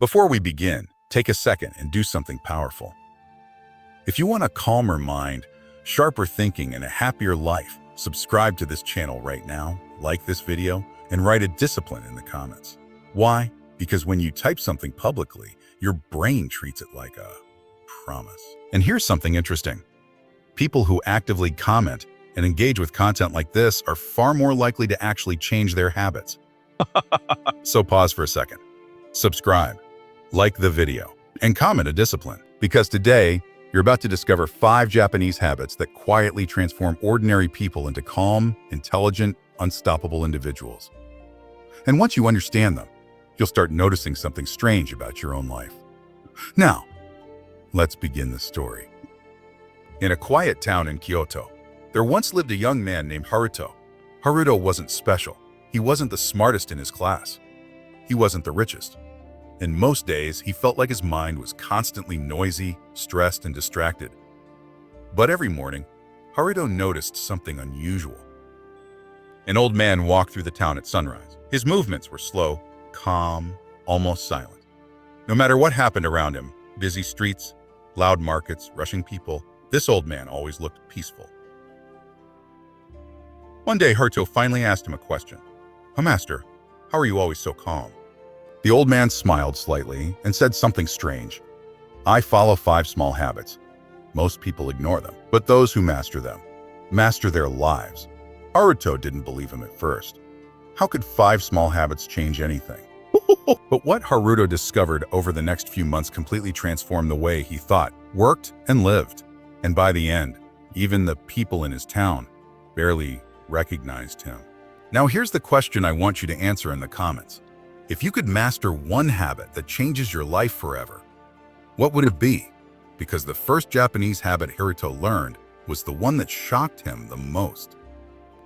Before we begin, take a second and do something powerful. If you want a calmer mind, sharper thinking, and a happier life, subscribe to this channel right now, like this video, and write a discipline in the comments. Why? Because when you type something publicly, your brain treats it like a promise. And here's something interesting. People who actively comment and engage with content like this are far more likely to actually change their habits. So pause for a second. Subscribe, like the video, and comment a discipline. Because today, you're about to discover 5 Japanese habits that quietly transform ordinary people into calm, intelligent, unstoppable individuals. And once you understand them, you'll start noticing something strange about your own life. Now, let's begin the story. In a quiet town in Kyoto, there once lived a young man named Haruto. Haruto wasn't special. He wasn't the smartest in his class. He wasn't the richest. And most days, he felt like his mind was constantly noisy, stressed, and distracted. But every morning, Haruto noticed something unusual. An old man walked through the town at sunrise. His movements were slow, calm, almost silent. No matter what happened around him, busy streets, loud markets, rushing people, this old man always looked peaceful. One day, Haruto finally asked him a question. "Oh, master, how are you always so calm?" The old man smiled slightly and said something strange. "I follow 5 small habits. Most people ignore them, but those who master them, master their lives." Haruto didn't believe him at first. How could 5 small habits change anything? But what Haruto discovered over the next few months completely transformed the way he thought, worked, and lived. And by the end, even the people in his town barely recognized him. Now here's the question I want you to answer in the comments. If you could master one habit that changes your life forever, what would it be? Because the first Japanese habit Haruto learned was the one that shocked him the most.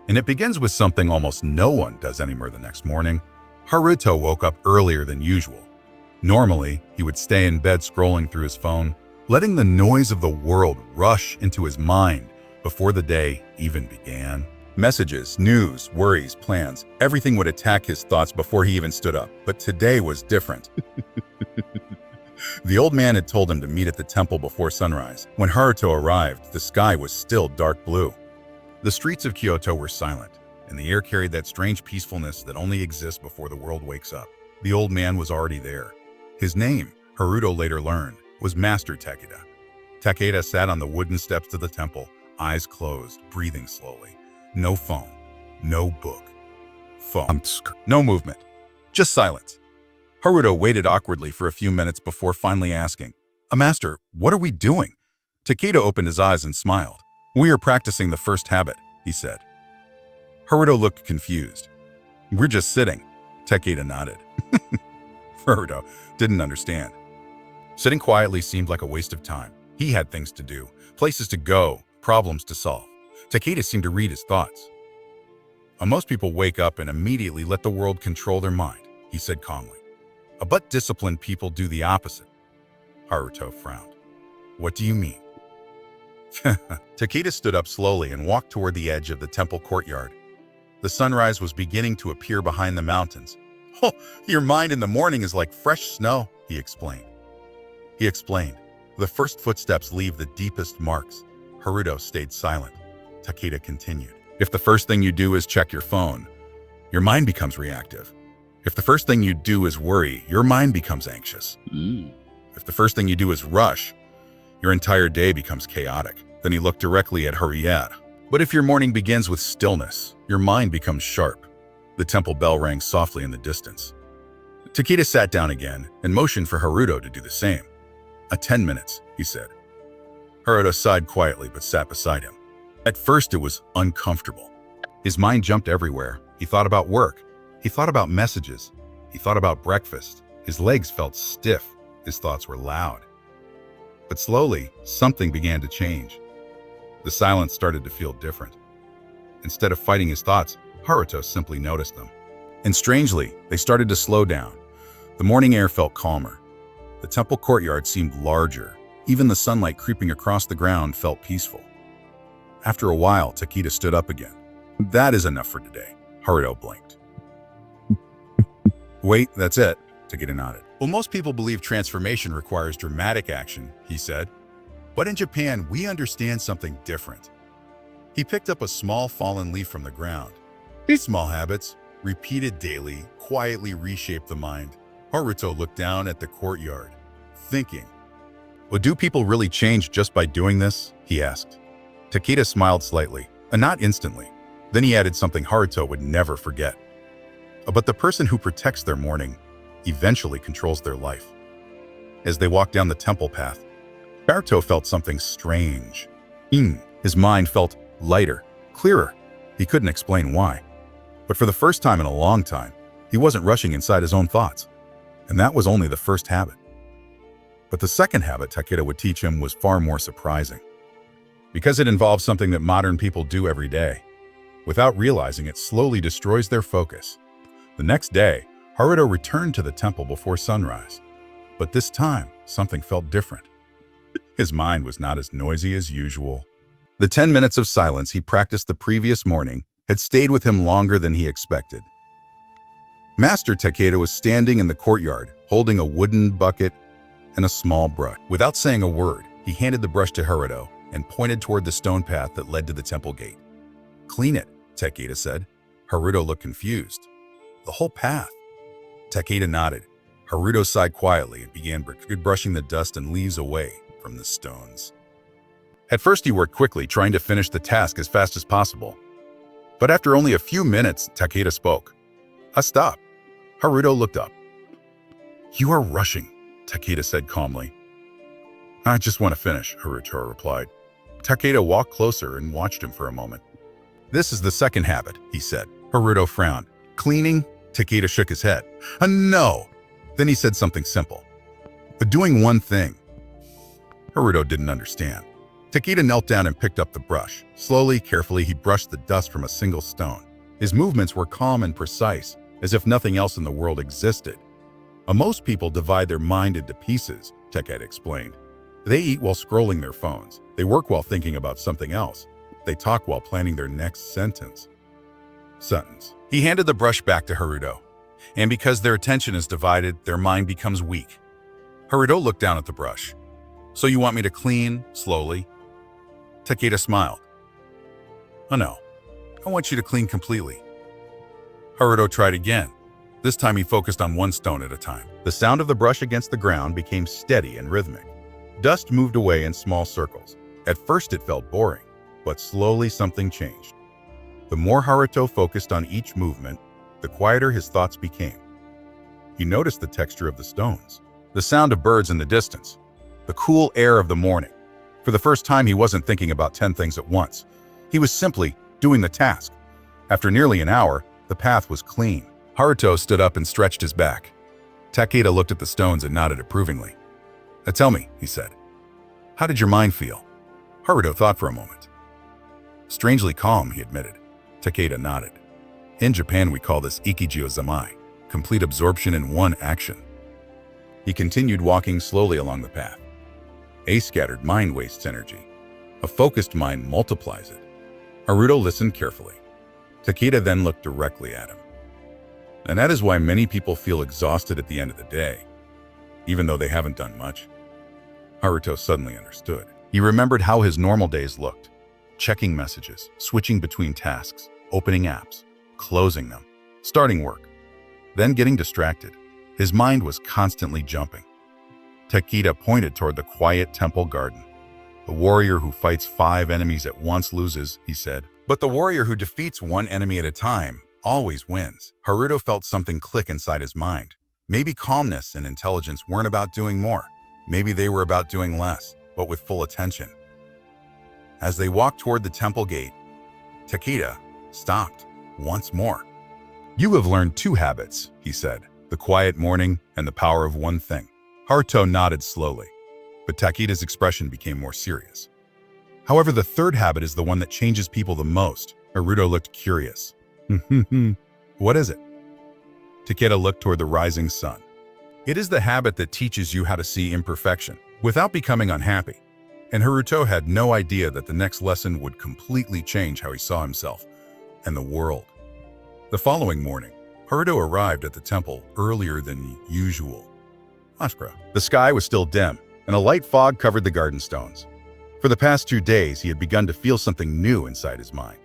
And it begins with something almost no one does anymore the next morning. Haruto woke up earlier than usual. Normally, he would stay in bed scrolling through his phone, letting the noise of the world rush into his mind before the day even began. Messages, news, worries, plans, everything would attack his thoughts before he even stood up. But today was different. The old man had told him to meet at the temple before sunrise. When Haruto arrived, the sky was still dark blue. The streets of Kyoto were silent, and the air carried that strange peacefulness that only exists before the world wakes up. The old man was already there. His name, Haruto later learned, was Master Takeda. Takeda sat on the wooden steps to the temple, eyes closed, breathing slowly. No phone, no book. No movement, just silence. Haruto waited awkwardly for a few minutes before finally asking, "Master, what are we doing?" Takeda opened his eyes and smiled. "We are practicing the first habit," he said. Haruto looked confused. "We're just sitting," Takeda nodded. Haruto didn't understand. Sitting quietly seemed like a waste of time. He had things to do, places to go, problems to solve. Takeda seemed to read his thoughts. "Most people wake up and immediately let the world control their mind," he said calmly. "But disciplined people do the opposite." Haruto frowned. "What do you mean?" Takeda stood up slowly and walked toward the edge of the temple courtyard. The sunrise was beginning to appear behind the mountains. "Oh, your mind in the morning is like fresh snow," he explained. "The first footsteps leave the deepest marks." Haruto stayed silent. Takeda continued. "If the first thing you do is check your phone, your mind becomes reactive. If the first thing you do is worry, your mind becomes anxious. If the first thing you do is rush, your entire day becomes chaotic." Then he looked directly at Haruto. "But if your morning begins with stillness, your mind becomes sharp." The temple bell rang softly in the distance. Takeda sat down again and motioned for Haruto to do the same. 10 minutes, he said. Haruto sighed quietly but sat beside him. At first it was uncomfortable. His mind jumped everywhere. He thought about work. He thought about messages. He thought about breakfast. His legs felt stiff. His thoughts were loud. But slowly, something began to change. The silence started to feel different. Instead of fighting his thoughts, Haruto simply noticed them. And strangely, they started to slow down. The morning air felt calmer. The temple courtyard seemed larger. Even the sunlight creeping across the ground felt peaceful. After a while, Takeda stood up again. "That is enough for today." Haruto blinked. "Wait, that's it," Takeda nodded. Well, most people believe transformation requires dramatic action, he said. But in Japan, we understand something different. He picked up a small fallen leaf from the ground. These small habits, repeated daily, quietly reshape the mind. Haruto looked down at the courtyard, thinking, well, do people really change just by doing this? He asked. Takeda smiled slightly, and not instantly. Then he added something Haruto would never forget. But the person who protects their morning eventually controls their life. As they walked down the temple path, Haruto felt something strange. His mind felt lighter, clearer. He couldn't explain why. But for the first time in a long time, he wasn't rushing inside his own thoughts. And that was only the first habit. But the second habit Takeda would teach him was far more surprising, because it involves something that modern people do every day. Without realizing, it slowly destroys their focus. The next day, Haruto returned to the temple before sunrise. But this time, something felt different. His mind was not as noisy as usual. The 10 minutes of silence he practiced the previous morning had stayed with him longer than he expected. Master Takeda was standing in the courtyard, holding a wooden bucket and a small brush. Without saying a word, he handed the brush to Haruto and pointed toward the stone path that led to the temple gate. Clean it, Takeda said. Haruto looked confused. The whole path? Takeda nodded. Haruto sighed quietly and began brushing the dust and leaves away from the stones. At first he worked quickly, trying to finish the task as fast as possible. But after only a few minutes, Takeda spoke. Stop. Haruto looked up. You are rushing, Takeda said calmly. I just want to finish, Haruto replied. Takeda walked closer and watched him for a moment. This is the second habit, he said. Haruto frowned. Cleaning? Takeda shook his head. No. Then he said something simple. Doing one thing. Haruto didn't understand. Takeda knelt down and picked up the brush. Slowly, carefully, he brushed the dust from a single stone. His movements were calm and precise, as if nothing else in the world existed. Most people divide their mind into pieces, Takeda explained. They eat while scrolling their phones. They work while thinking about something else. They talk while planning their next sentence. He handed the brush back to Haruto. And because their attention is divided, their mind becomes weak. Haruto looked down at the brush. So you want me to clean slowly? Takeda smiled. Oh no, I want you to clean completely. Haruto tried again. This time he focused on one stone at a time. The sound of the brush against the ground became steady and rhythmic. Dust moved away in small circles. At first it felt boring, but slowly something changed. The more Haruto focused on each movement, the quieter his thoughts became. He noticed the texture of the stones, the sound of birds in the distance, the cool air of the morning. For the first time, he wasn't thinking about 10 things at once. He was simply doing the task. After nearly an hour, the path was clean. Haruto stood up and stretched his back. Takeda looked at the stones and nodded approvingly. Tell me, he said. How did your mind feel? Haruto thought for a moment. Strangely calm, he admitted. Takeda nodded. In Japan, we call this ikigai, complete absorption in one action. He continued walking slowly along the path. A scattered mind wastes energy. A focused mind multiplies it. Haruto listened carefully. Takeda then looked directly at him. And that is why many people feel exhausted at the end of the day, even though they haven't done much. Haruto suddenly understood. He remembered how his normal days looked. Checking messages, switching between tasks, opening apps, closing them, starting work, then getting distracted. His mind was constantly jumping. Takeda pointed toward the quiet temple garden. The warrior who fights 5 enemies at once loses, he said. But the warrior who defeats one enemy at a time always wins. Haruto felt something click inside his mind. Maybe calmness and intelligence weren't about doing more. Maybe they were about doing less, but with full attention. As they walked toward the temple gate, Takeda stopped once more. You have learned 2 habits, he said, the quiet morning and the power of one thing. Haruto nodded slowly, but Takeda's expression became more serious. However, the 3rd habit is the one that changes people the most. Haruto looked curious. What is it? Takeda looked toward the rising sun. It is the habit that teaches you how to see imperfection without becoming unhappy. And Haruto had no idea that the next lesson would completely change how he saw himself and the world. The following morning, Haruto arrived at the temple earlier than usual. The sky was still dim, and a light fog covered the garden stones. For the past 2 days, he had begun to feel something new inside his mind.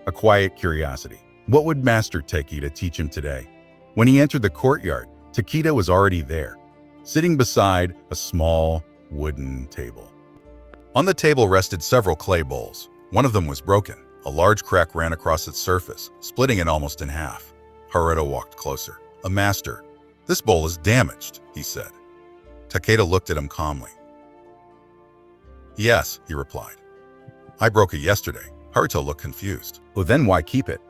A quiet curiosity. What would Master Takeda teach him today? When he entered the courtyard, Takeda was already there, sitting beside a small wooden table. On the table rested several clay bowls. One of them was broken. A large crack ran across its surface, splitting it almost in half. Haruto walked closer. Master, this bowl is damaged, he said. Takeda looked at him calmly. Yes, he replied. I broke it yesterday. Haruto looked confused. Well, then why keep it?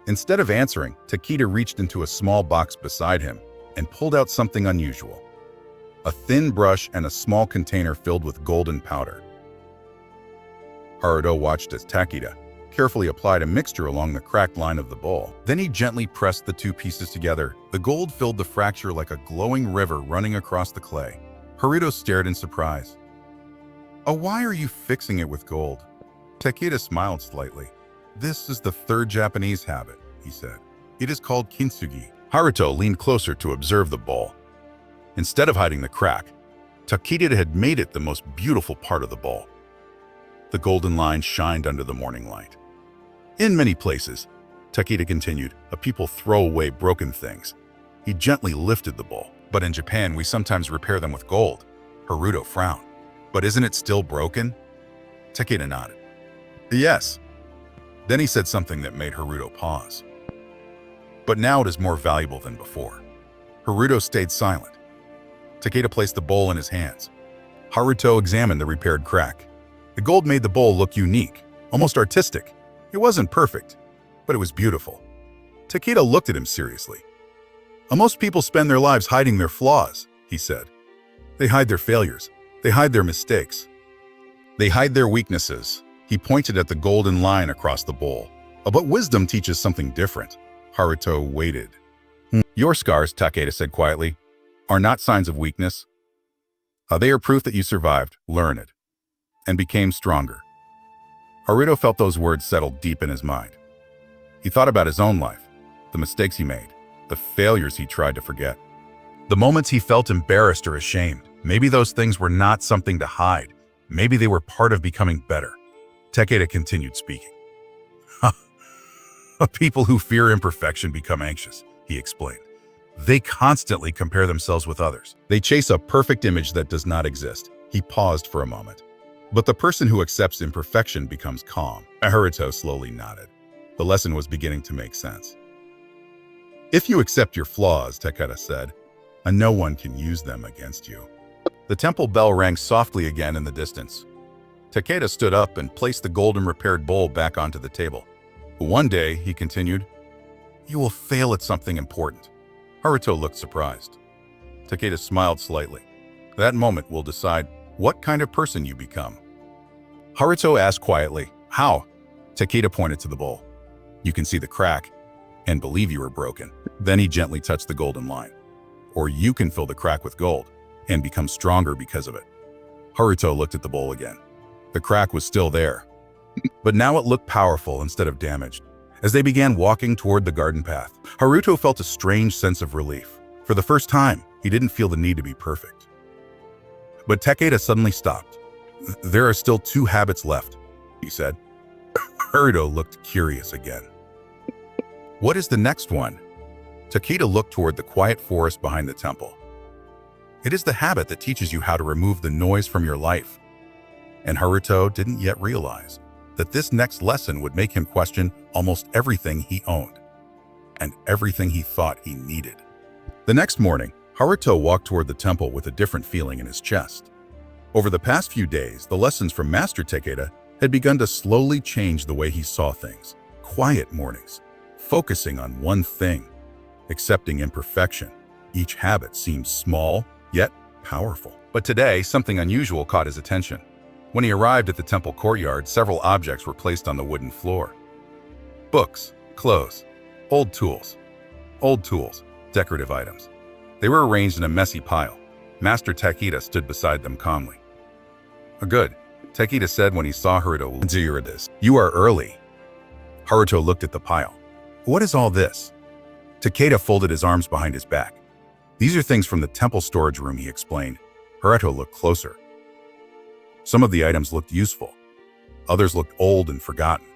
Instead of answering, Takeda reached into a small box beside him and pulled out something unusual. A thin brush and a small container filled with golden powder. Haruto watched as Takeda carefully applied a mixture along the cracked line of the bowl. Then he gently pressed the 2 pieces together. The gold filled the fracture like a glowing river running across the clay. Haruto stared in surprise. Oh, why are you fixing it with gold? Takeda smiled slightly. This is the 3rd Japanese habit, he said. It is called kintsugi. Haruto leaned closer to observe the bowl. Instead of hiding the crack, Takeda had made it the most beautiful part of the bowl. The golden line shined under the morning light. In many places, Takeda continued, people throw away broken things. He gently lifted the bowl. But in Japan, we sometimes repair them with gold. Haruto frowned. But isn't it still broken? Takeda nodded. Yes. Then he said something that made Haruto pause. But now it is more valuable than before. Haruto stayed silent. Takeda placed the bowl in his hands. Haruto examined the repaired crack. The gold made the bowl look unique, almost artistic. It wasn't perfect, but it was beautiful. Takeda looked at him seriously. Most people spend their lives hiding their flaws, he said. They hide their failures. They hide their mistakes. They hide their weaknesses. He pointed at the golden line across the bowl. But wisdom teaches something different. Haruto waited. Your scars, Takeda said quietly, are not signs of weakness. They are proof that you survived, learn it, and became stronger. Haruto felt those words settle deep in his mind. He thought about his own life, the mistakes he made, the failures he tried to forget. The moments he felt embarrassed or ashamed. Maybe those things were not something to hide. Maybe they were part of becoming better. Takeda continued speaking. People who fear imperfection become anxious, he explained. They constantly compare themselves with others. They chase a perfect image that does not exist. He paused for a moment. But the person who accepts imperfection becomes calm. Haruto slowly nodded. The lesson was beginning to make sense. If you accept your flaws, Takeda said, and no one can use them against you. The temple bell rang softly again in the distance. Takeda stood up and placed the golden repaired bowl back onto the table. One day, he continued, you will fail at something important. Haruto looked surprised. Takeda smiled slightly. That moment will decide what kind of person you become. Haruto asked quietly, how? Takeda pointed to the bowl. You can see the crack and believe you were broken. Then he gently touched the golden line. Or you can fill the crack with gold and become stronger because of it. Haruto looked at the bowl again. The crack was still there, but now it looked powerful instead of damaged. As they began walking toward the garden path, Haruto felt a strange sense of relief. For the first time, he didn't feel the need to be perfect. But Takeda suddenly stopped. There are still 2 habits left, he said. Haruto looked curious again. What is the next one? Takeda looked toward the quiet forest behind the temple. It is the habit that teaches you how to remove the noise from your life. And Haruto didn't yet realize that this next lesson would make him question almost everything he owned and everything he thought he needed. The next morning, Haruto walked toward the temple with a different feeling in his chest. Over the past few days, the lessons from Master Takeda had begun to slowly change the way he saw things. Quiet mornings, focusing on one thing, accepting imperfection. Each habit seemed small, yet powerful. But today, something unusual caught his attention. When he arrived at the temple courtyard, several objects were placed on the wooden floor. Books, clothes, old tools, decorative items. They were arranged in a messy pile. Master Takeda stood beside them calmly. Good, Takeda said when he saw Haruto. You are early. Haruto looked at the pile. What is all this? Takeda folded his arms behind his back. These are things from the temple storage room, he explained. Haruto looked closer. Some of the items looked useful. Others looked old and forgotten.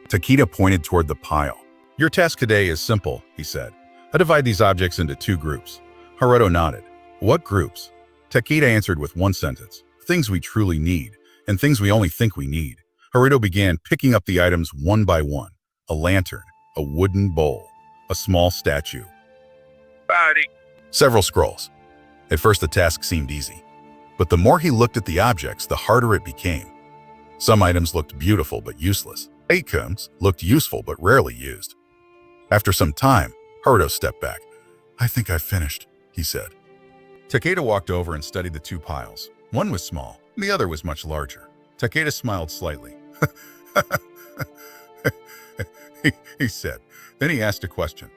Takeda pointed toward the pile. Your task today is simple, he said. I divide these objects into 2 groups. Haruto nodded. What groups? Takeda answered with one sentence. Things we truly need, and things we only think we need. Haruto began picking up the items one by one. A lantern, a wooden bowl, a small statue. Several scrolls. At first the task seemed easy, but the more he looked at the objects, the harder it became. Some items looked beautiful but useless. Items looked useful but rarely used. After some time, Haruto stepped back. I think I've finished, he said. Takeda walked over and studied the 2 piles. One was small, the other was much larger. Takeda smiled slightly. he said. Then he asked a question.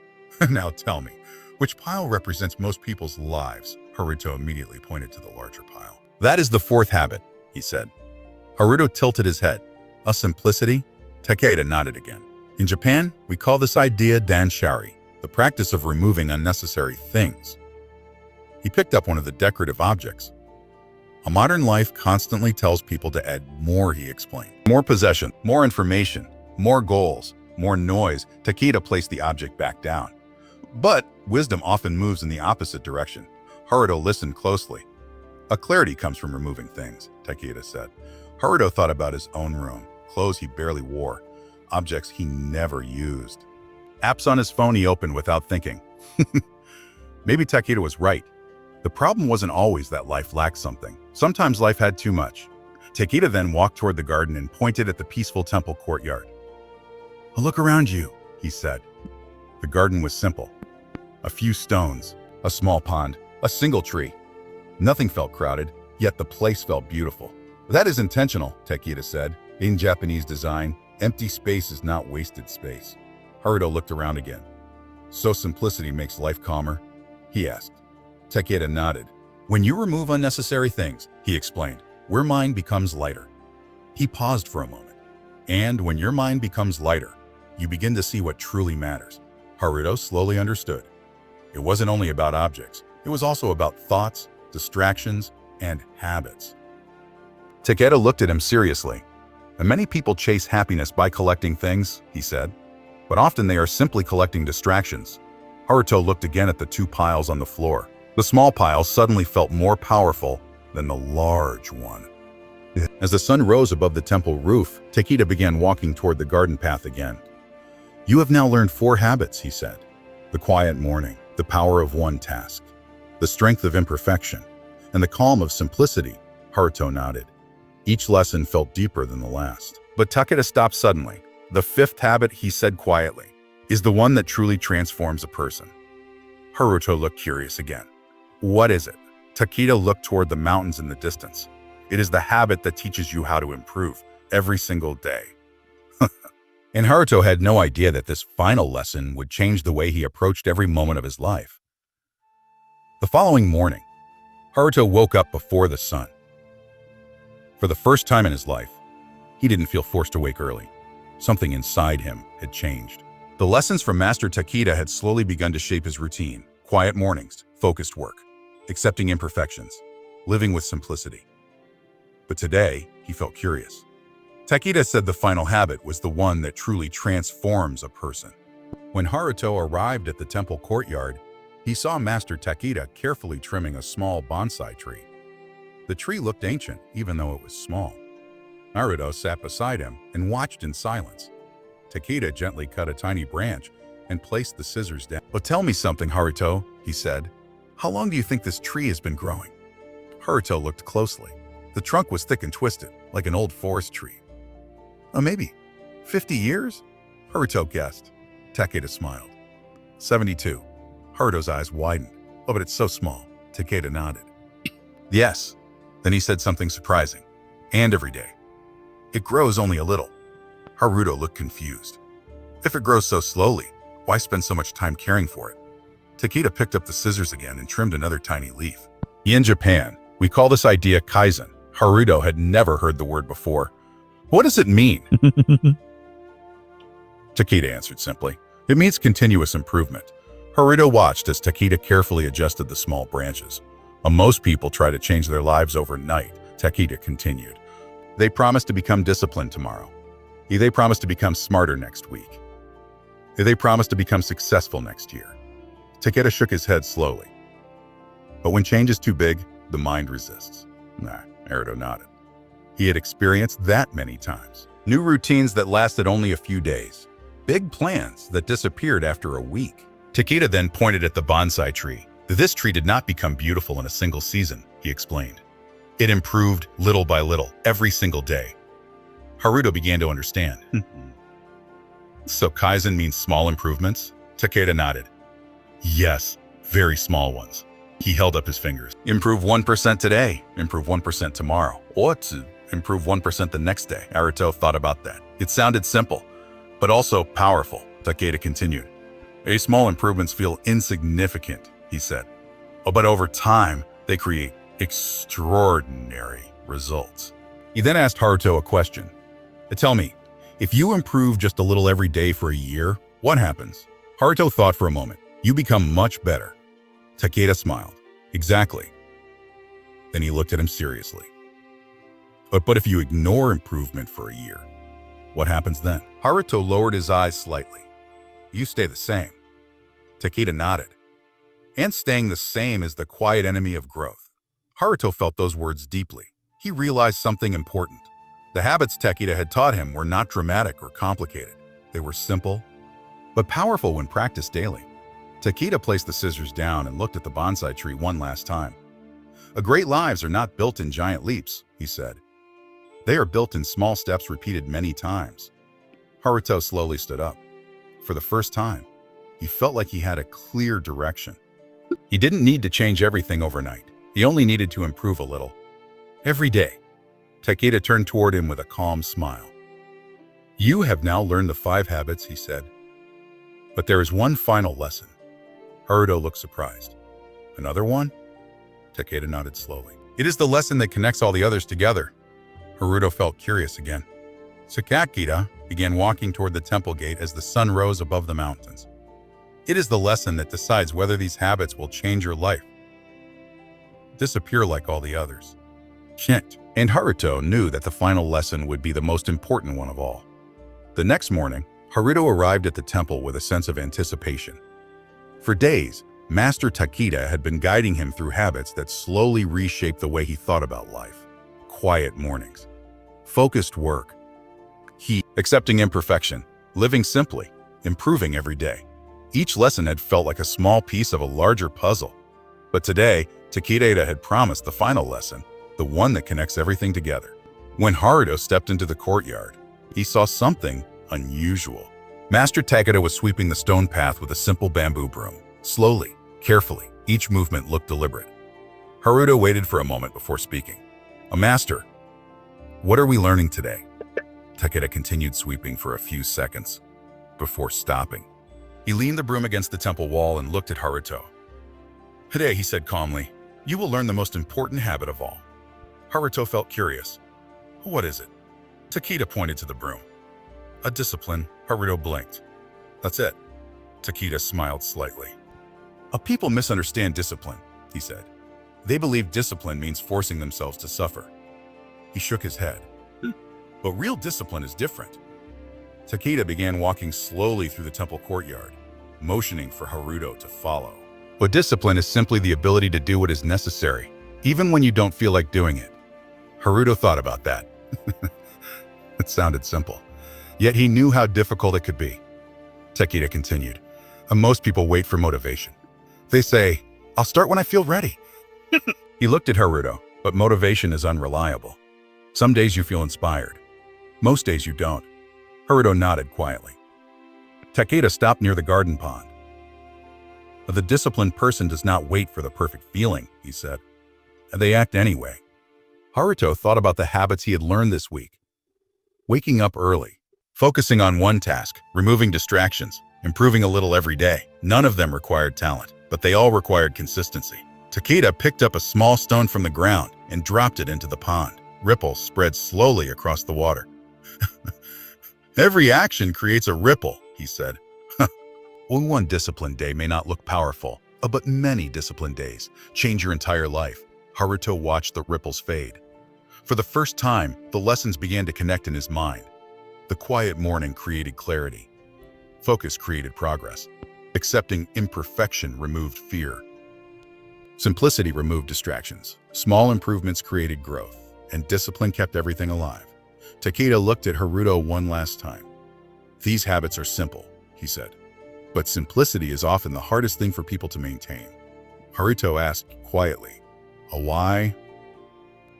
Now tell me, which pile represents most people's lives? Haruto immediately pointed to the larger pile. That is the 4th habit, he said. Haruto tilted his head. A simplicity? Takeda nodded again. In Japan, we call this idea danshari, the practice of removing unnecessary things. He picked up one of the decorative objects. A modern life constantly tells people to add more, he explained. More possession, more information, more goals, more noise. Takeda placed the object back down. But wisdom often moves in the opposite direction. Haruto listened closely. A clarity comes from removing things, Takeda said. Haruto thought about his own room, clothes he barely wore, objects he never used. Apps on his phone he opened without thinking. Maybe Takeda was right. The problem wasn't always that life lacked something. Sometimes life had too much. Takeda then walked toward the garden and pointed at the peaceful temple courtyard. Look around you, he said. The garden was simple. A few stones, a small pond, a single tree. Nothing felt crowded, yet the place felt beautiful. That is intentional, Takeda said. In Japanese design, empty space is not wasted space. Haruto looked around again. So simplicity makes life calmer? He asked. Takeda nodded. When you remove unnecessary things, he explained, your mind becomes lighter. He paused for a moment. And when your mind becomes lighter, you begin to see what truly matters. Haruto slowly understood. It wasn't only about objects. It was also about thoughts, distractions, and habits. Takeda looked at him seriously. And many people chase happiness by collecting things, he said. But often they are simply collecting distractions. Haruto looked again at the 2 piles on the floor. The small pile suddenly felt more powerful than the large one. As the sun rose above the temple roof, Takeda began walking toward the garden path again. You have now learned 4 habits, he said. The quiet morning, the power of one task, the strength of imperfection, and the calm of simplicity. Haruto nodded. Each lesson felt deeper than the last. But Takeda stopped suddenly. The 5th habit, he said quietly, is the one that truly transforms a person. Haruto looked curious again. What is it? Takeda looked toward the mountains in the distance. It is the habit that teaches you how to improve every single day. And Haruto had no idea that this final lesson would change the way he approached every moment of his life. The following morning, Haruto woke up before the sun. For the first time in his life, he didn't feel forced to wake early. Something inside him had changed. The lessons from Master Takeda had slowly begun to shape his routine. Quiet mornings, focused work, accepting imperfections, living with simplicity. But today, he felt curious. Takeda said the final habit was the one that truly transforms a person. When Haruto arrived at the temple courtyard, he saw Master Takeda carefully trimming a small bonsai tree. The tree looked ancient, even though it was small. Haruto sat beside him and watched in silence. Takeda gently cut a tiny branch and placed the scissors down. But tell me something, Haruto, he said. How long do you think this tree has been growing? Haruto looked closely. The trunk was thick and twisted, like an old forest tree. Maybe 50 years? Haruto guessed. Takeda smiled. 72. Haruto's eyes widened. Oh, but it's so small. Takeda nodded. Yes. Then he said something surprising. And every day. It grows only a little. Haruto looked confused. If it grows so slowly, why spend so much time caring for it? Takeda picked up the scissors again and trimmed another tiny leaf. In Japan, we call this idea kaizen. Haruto had never heard the word before. What does it mean? Takeda answered simply. It means continuous improvement. Haruto watched as Takeda carefully adjusted the small branches. Most people try to change their lives overnight, Takeda continued. They promise to become disciplined tomorrow. They promise to become smarter next week. They promise to become successful next year. Takeda shook his head slowly. But when change is too big, the mind resists. Haruto nodded. He had experienced that many times. New routines that lasted only a few days. Big plans that disappeared after a week. Takeda then pointed at the bonsai tree. This tree did not become beautiful in a single season, he explained. It improved little by little, every single day. Haruto began to understand. So kaizen means small improvements? Takeda nodded. Yes, very small ones. He held up his fingers. Improve 1% today, improve 1% tomorrow, or to improve 1% the next day. Haruto thought about that. It sounded simple, but also powerful, Takeda continued. Small improvements feel insignificant, he said. But over time, they create extraordinary results. He then asked Haruto a question. Tell me, if you improve just a little every day for a year, what happens? Haruto thought for a moment. You become much better. Takeda smiled. Exactly. Then he looked at him seriously. But if you ignore improvement for a year, what happens then? Haruto lowered his eyes slightly. You stay the same. Takeda nodded. And staying the same is the quiet enemy of growth. Haruto felt those words deeply. He realized something important. The habits Takeda had taught him were not dramatic or complicated. They were simple, but powerful when practiced daily. Takeda placed the scissors down and looked at the bonsai tree one last time. Great lives are not built in giant leaps, he said. They are built in small steps repeated many times. Haruto slowly stood up. For the first time, he felt like he had a clear direction. He didn't need to change everything overnight. He only needed to improve a little. Every day. Takeda turned toward him with a calm smile. You have now learned the 5 habits, he said. But there is one final lesson. Haruto looked surprised. Another one? Takeda nodded slowly. It is the lesson that connects all the others together. Haruto felt curious again. Takeda began walking toward the temple gate as the sun rose above the mountains. It is the lesson that decides whether these habits will change your life. Disappear like all the others. Shit. And Haruto knew that the final lesson would be the most important one of all. The next morning, Haruto arrived at the temple with a sense of anticipation. For days, Master Takeda had been guiding him through habits that slowly reshaped the way he thought about life. Quiet mornings, focused work, accepting imperfection, living simply, improving every day. Each lesson had felt like a small piece of a larger puzzle. But today, Takeda had promised the final lesson, the one that connects everything together. When Haruto stepped into the courtyard, he saw something unusual. Master Takeda was sweeping the stone path with a simple bamboo broom. Slowly, carefully, each movement looked deliberate. Haruto waited for a moment before speaking. Master, what are we learning today? Takeda continued sweeping for a few seconds before stopping. He leaned the broom against the temple wall and looked at Haruto. Today, he said calmly, you will learn the most important habit of all. Haruto felt curious. What is it? Takeda pointed to the broom. A discipline. Haruto blinked. That's it. Takeda smiled slightly. People misunderstand discipline, he said. They believe discipline means forcing themselves to suffer. He shook his head. But real discipline is different. Takeda began walking slowly through the temple courtyard, motioning for Haruto to follow. But discipline is simply the ability to do what is necessary, even when you don't feel like doing it. Haruto thought about that. It sounded simple, yet he knew how difficult it could be. Takeda continued. Most people wait for motivation. They say, I'll start when I feel ready. He looked at Haruto, but motivation is unreliable. Some days you feel inspired. Most days you don't. Haruto nodded quietly. Takeda stopped near the garden pond. The disciplined person does not wait for the perfect feeling, he said. They act anyway. Haruto thought about the habits he had learned this week. Waking up early, focusing on one task, removing distractions, improving a little every day. None of them required talent, but they all required consistency. Takeda picked up a small stone from the ground and dropped it into the pond. Ripples spread slowly across the water. Every action creates a ripple, he said. Only one disciplined day may not look powerful, but many disciplined days change your entire life. Haruto watched the ripples fade. For the first time, the lessons began to connect in his mind. The quiet morning created clarity. Focus created progress. Accepting imperfection removed fear. Simplicity removed distractions. Small improvements created growth, and discipline kept everything alive. Takeda looked at Haruto one last time. "These habits are simple," he said. "But simplicity is often the hardest thing for people to maintain." Haruto asked quietly, "Why?"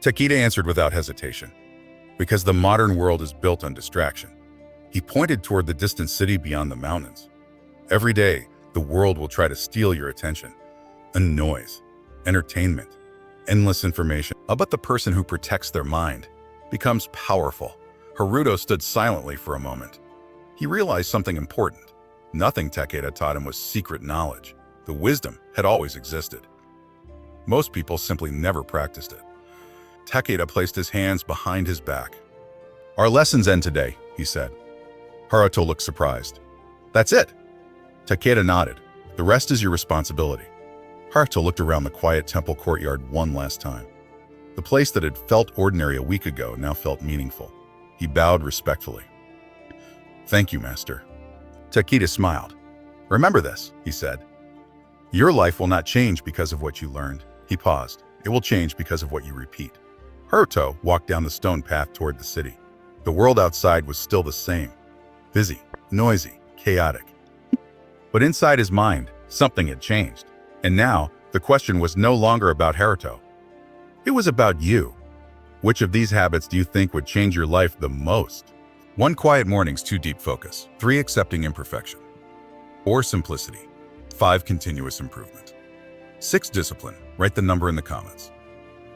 Takeda answered without hesitation, "Because the modern world is built on distraction." He pointed toward the distant city beyond the mountains. "Every day, the world will try to steal your attention. A noise, entertainment, endless information. But the person who protects their mind becomes powerful." Haruto stood silently for a moment. He realized something important. Nothing Takeda taught him was secret knowledge. The wisdom had always existed. Most people simply never practiced it. Takeda placed his hands behind his back. "Our lessons end today," he said. Haruto looked surprised. "That's it?" Takeda nodded. "The rest is your responsibility." Haruto looked around the quiet temple courtyard one last time. The place that had felt ordinary a week ago now felt meaningful. He bowed respectfully. "Thank you, Master." Takeda smiled. "Remember this," he said. "Your life will not change because of what you learned." He paused. "It will change because of what you repeat." Haruto walked down the stone path toward the city. The world outside was still the same. Busy, noisy, chaotic. But inside his mind, something had changed. And now, the question was no longer about Haruto. It was about you. Which of these habits do you think would change your life the most? 1. Quiet mornings, 2. Deep focus. 3. Accepting imperfection. 4. Simplicity. 5. Continuous improvement. 6. Discipline. Write the number in the comments.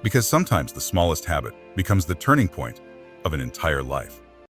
Because sometimes the smallest habit becomes the turning point of an entire life.